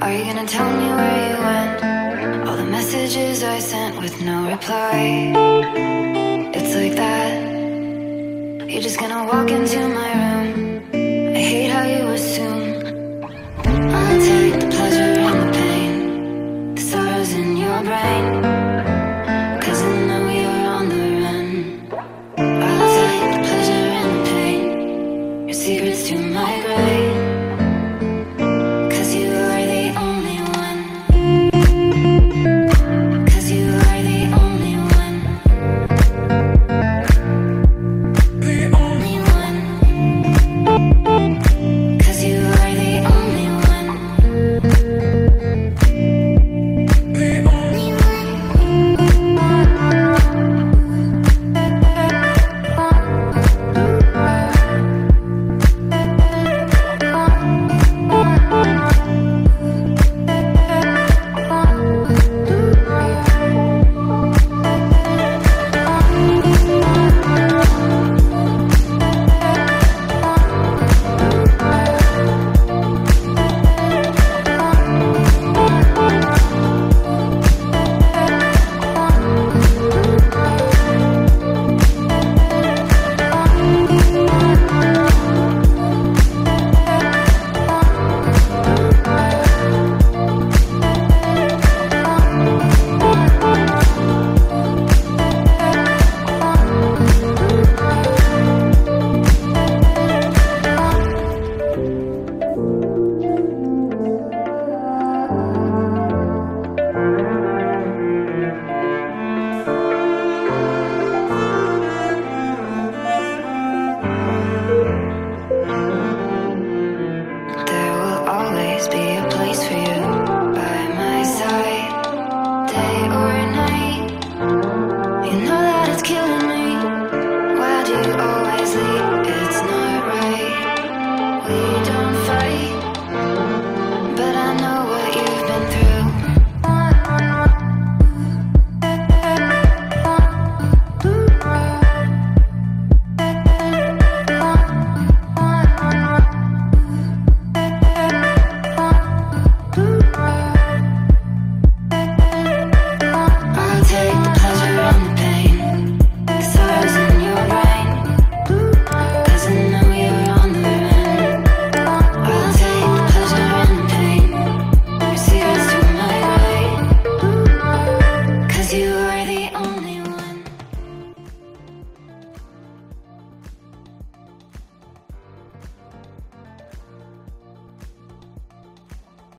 Are you gonna tell me where you went? All the messages I sent with no reply. It's like that. You're just gonna walk into my room. I hate how you assume I'll take the pleasure and the pain, the sorrows in your brain, 'cause I know you're on the run. I'll take the pleasure and the pain, your secrets to my grave.